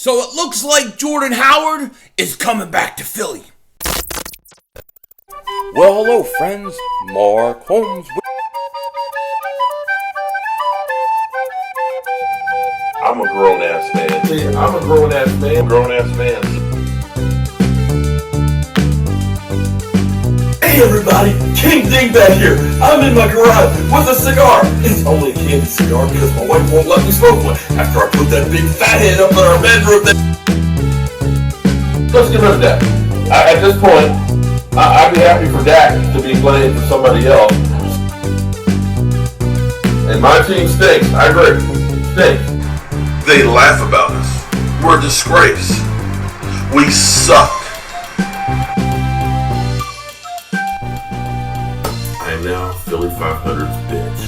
So it looks like Jordan Howard is coming back to Philly. Well, hello, friends. Mark Holmes. I'm a grown-ass man. I'm a grown-ass man. Grown-ass man. Hey everybody, King Dingbat here. I'm in my garage with a cigar. It's only a candy cigar because my wife won't let me smoke one after I put that big fat head up in our bedroom. Let's get rid of Dak. At this point, I'd be happy for Dak to be playing for somebody else. And my team stinks. I agree. Stinks. They laugh about us. We're a disgrace. We suck. I am now Philly 500's bitch.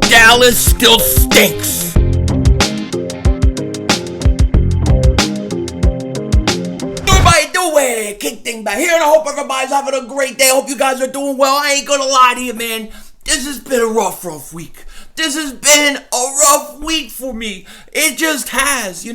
Dallas still stinks. Everybody doing? King Dingbat here, and I hope everybody's having a great day. I hope you guys are doing well. I ain't gonna lie to you, man. This has been a rough week. This has been a rough week for me. It just has,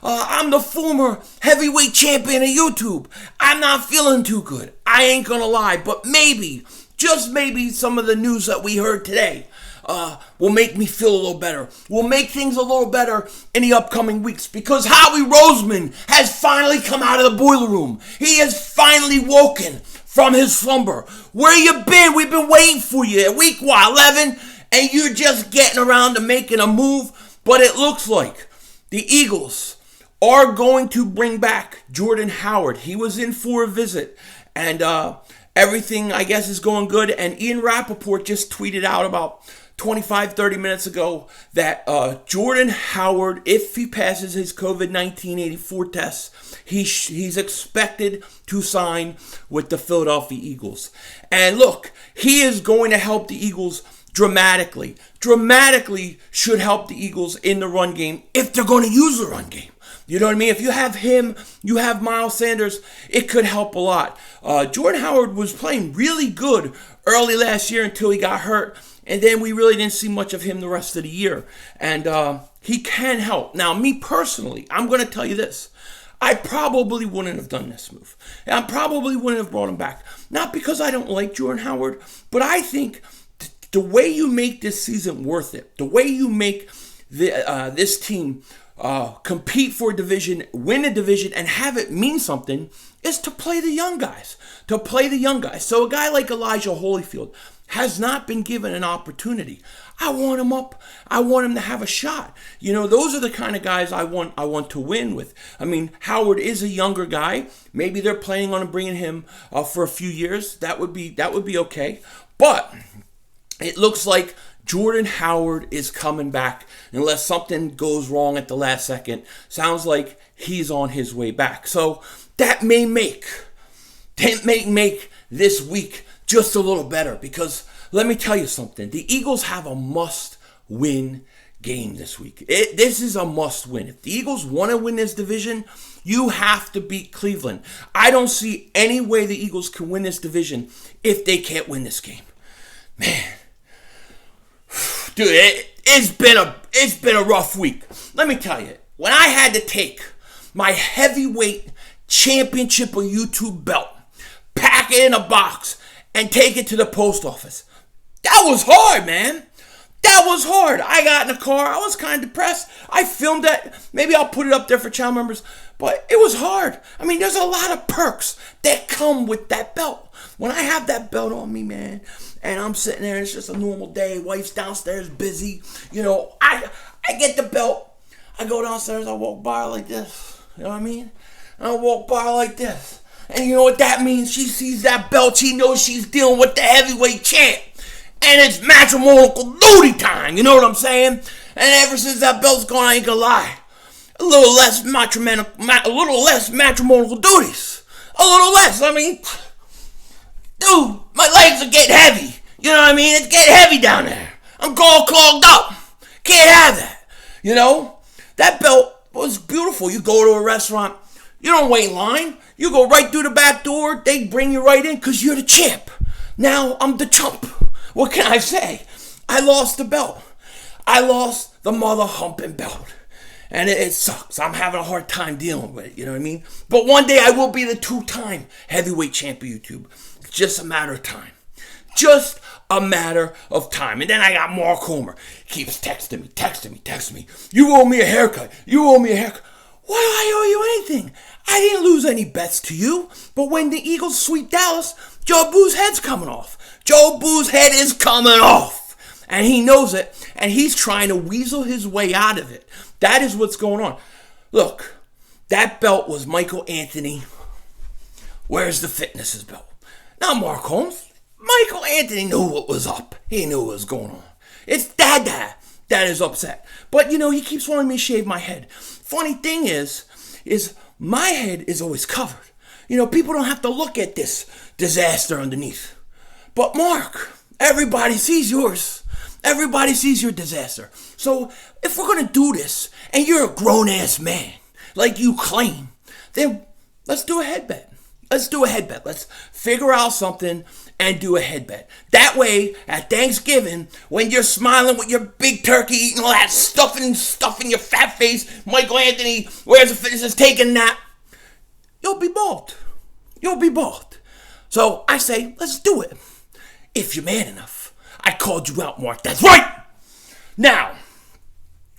I'm the former heavyweight champion of YouTube. I'm not feeling too good. I ain't gonna lie, but maybe, just maybe, some of the news that we heard today will make me feel a little better. Will make things a little better in the upcoming weeks, because Howie Roseman has finally come out of the boiler room. He has finally woken from his slumber. Where you been? We've been waiting for you at week 11, and you're just getting around to making a move. But it looks like the Eagles are going to bring back Jordan Howard. He was in for a visit, and everything, I guess, is going good. And Ian Rappaport just tweeted out about 25-30 minutes ago that Jordan Howard, if he passes his COVID-19 84 tests, he's expected to sign with the Philadelphia Eagles. And look, he is going to help the Eagles dramatically should help the Eagles in the run game if they're going to use the run game. You know what I mean? If you have him, you have Miles Sanders, it could help a lot. Jordan Howard was playing really good early last year until he got hurt, and then we really didn't see much of him the rest of the year. And he can help. Now, me personally, I'm going to tell you this. I probably wouldn't have done this move. I probably wouldn't have brought him back. Not because I don't like Jordan Howard, but I think the way you make this season worth it, the way you make this team compete for a division, win a division, and have it mean something is to play the young guys. So a guy like Elijah Holyfield has not been given an opportunity. I want him up. I want him to have a shot. Those are the kind of guys I want to win with. I mean, Howard is a younger guy. Maybe they're planning on bringing him for a few years. That would be okay. But it looks like Jordan Howard is coming back unless something goes wrong at the last second. Sounds like he's on his way back. So that may make this week just a little better, because let me tell you something. The Eagles have a must-win game this week. This is a must-win. If the Eagles want to win this division, you have to beat Cleveland. I don't see any way the Eagles can win this division if they can't win this game. Man. Dude, it's been a rough week. Let me tell you, when I had to take my heavyweight championship of YouTube belt, pack it in a box, and take it to the post office, that was hard, man. That was hard. I got in the car. I was kind of depressed. I filmed that. Maybe I'll put it up there for channel members. But it was hard. I mean, there's a lot of perks that come with that belt. When I have that belt on me, man, and I'm sitting there, it's just a normal day. Wife's downstairs busy. I get the belt. I go downstairs. I walk by her like this. You know what I mean? I walk by her like this. And you know what that means? She sees that belt. She knows she's dealing with the heavyweight champ. And it's matrimonial duty time. You know what I'm saying? And ever since that belt's gone, I ain't gonna lie. A little less matrimonial duties. A little less. I mean, dude, my legs are getting heavy. You know what I mean? It's getting heavy down there. I'm all clogged up. Can't have that. That belt was beautiful. You go to a restaurant, you don't wait in line. You go right through the back door. They bring you right in because you're the champ. Now I'm the chump. What can I say? I lost the belt. I lost the mother humping belt. And it sucks. I'm having a hard time dealing with it, you know what I mean? But one day I will be the 2-time heavyweight champion of YouTube. It's just a matter of time. Just a matter of time. And then I got Mark Homer. Keeps texting me. You owe me a haircut. Why do I owe you anything? I didn't lose any bets to you. But when the Eagles sweep Dallas, Jobu's head's coming off. Jobu's head is coming off. And he knows it. And he's trying to weasel his way out of it. That is what's going on. Look, that belt was Michael Anthony. Where's the fitness's belt? Not Mark Holmes. Michael Anthony knew what was up. He knew what was going on. It's Dada that is upset. But, he keeps wanting me to shave my head. Funny thing is my head is always covered. People don't have to look at this disaster underneath. But Mark, everybody sees yours. Everybody sees your disaster. So if we're going to do this, and you're a grown-ass man, like you claim, then let's do a head bet. Let's figure out something and do a head bet. That way, at Thanksgiving, when you're smiling with your big turkey, eating all that stuff in your fat face, Michael Anthony, where's the fitness, is taking a nap, you'll be bald. So I say, let's do it. If you're man enough. I called you out, Mark. That's right! Now,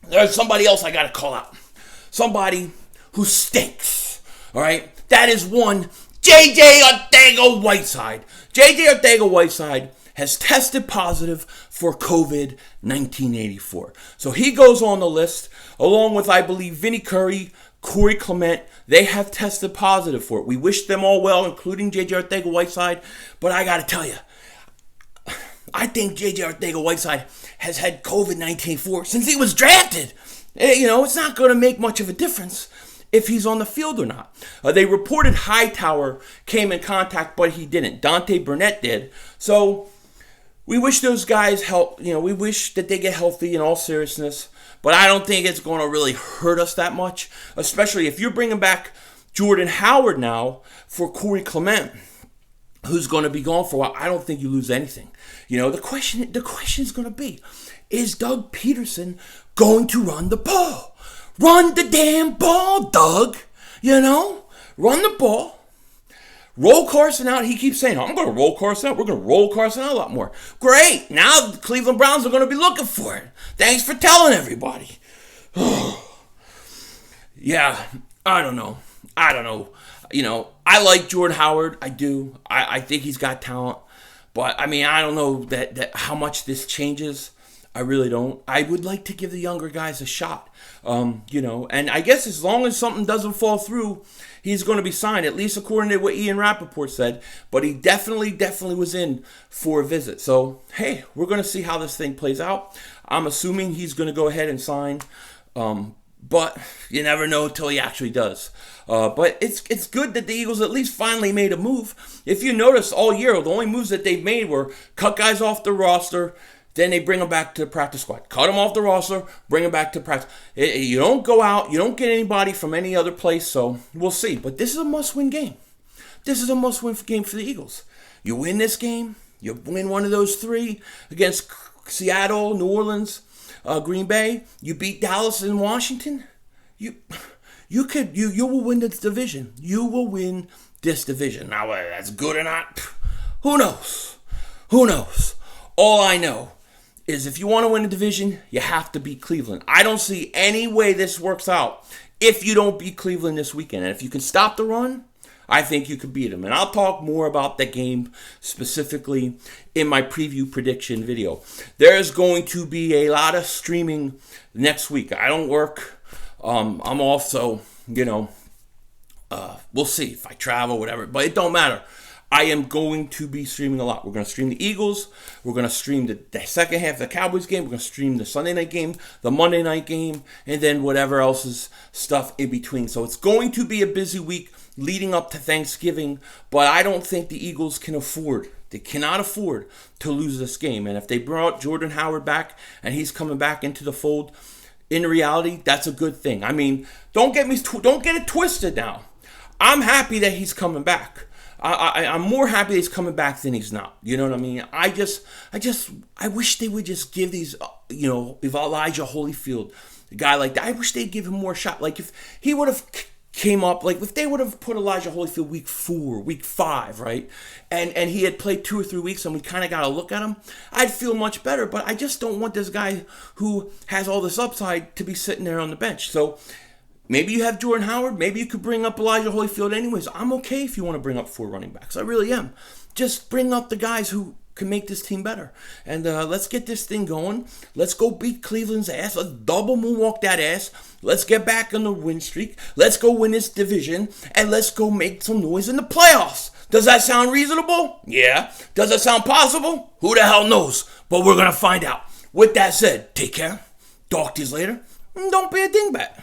there's somebody else I gotta call out. Somebody who stinks. Alright? That is one JJ Ortega-Whiteside. JJ Ortega-Whiteside has tested positive for COVID 1984. So he goes on the list, along with, I believe, Vinny Curry, Clement. They have tested positive for it. We wish them all well, including JJ Ortega-Whiteside. But I gotta tell you, I think JJ Ortega-Whiteside has had COVID 1984 since he was drafted. It's not going to make much of a difference if he's on the field or not. They reported Hightower came in contact, but he didn't. Dante Burnett did. So we wish those guys help. We wish that they get healthy in all seriousness. But I don't think it's going to really hurt us that much, especially if you're bringing back Jordan Howard now for Clement, who's going to be gone for a while. I don't think you lose anything. The question is going to be, is Doug Peterson going to run the ball? Run the damn ball, Doug. Run the ball. Roll Carson out. He keeps saying, I'm going to roll Carson out. We're going to roll Carson out a lot more. Great. Now the Cleveland Browns are going to be looking for it. Thanks for telling everybody. Yeah, I don't know. I like Jordan Howard. I do. I think he's got talent. But, I don't know that how much this changes. I really don't. I would like to give the younger guys a shot. And I guess as long as something doesn't fall through, he's going to be signed, at least according to what Ian Rappaport said. But he definitely was in for a visit. So, hey, we're going to see how this thing plays out. I'm assuming he's going to go ahead and sign. But you never know until he actually does. But it's good that the Eagles at least finally made a move. If you notice, all year, the only moves that they've made were cut guys off the roster, then they bring them back to the practice squad. Cut them off the roster, bring them back to practice. You don't go out, you don't get anybody from any other place, so we'll see. But this is a must-win game. This is a must-win game for the Eagles. You win this game, you win one of those three against Seattle, New Orleans, Green Bay. You beat Dallas and Washington. You will win this division. You will win this division. Now, whether that's good or not, who knows? All I know is if you want to win a division, you have to beat Cleveland. I don't see any way this works out if you don't beat Cleveland this weekend. And if you can stop the run, I think you could beat them. And I'll talk more about that game specifically in my preview prediction video. There's going to be a lot of streaming next week. I don't work. I'm off, so, we'll see if I travel, whatever. But it don't matter. I am going to be streaming a lot. We're going to stream the Eagles. We're going to stream the second half of the Cowboys game. We're going to stream the Sunday night game, the Monday night game, and then whatever else's stuff in between. So it's going to be a busy week leading up to Thanksgiving, but I don't think the Eagles can afford. They cannot afford to lose this game. And if they brought Jordan Howard back and he's coming back into the fold, in reality, that's a good thing. Don't get it twisted now. I'm happy that he's coming back. I'm more happy he's coming back than he's not. You know what I mean? I wish they would just give these, if Elijah Holyfield, a guy like that, I wish they'd give him more shot. Like if he would have came up, like if they would have put Elijah Holyfield week 4, week 5, right? And he had played 2 or 3 weeks and we kind of got to look at him, I'd feel much better. But I just don't want this guy who has all this upside to be sitting there on the bench. So maybe you have Jordan Howard. Maybe you could bring up Elijah Holyfield anyways. I'm okay if you want to bring up 4 running backs. I really am. Just bring up the guys who can make this team better. And let's get this thing going. Let's go beat Cleveland's ass. Let's double moonwalk that ass. Let's get back on the win streak. Let's go win this division. And let's go make some noise in the playoffs. Does that sound reasonable? Yeah. Does it sound possible? Who the hell knows? But we're going to find out. With that said, take care. Talk to you later. And don't be a dingbat.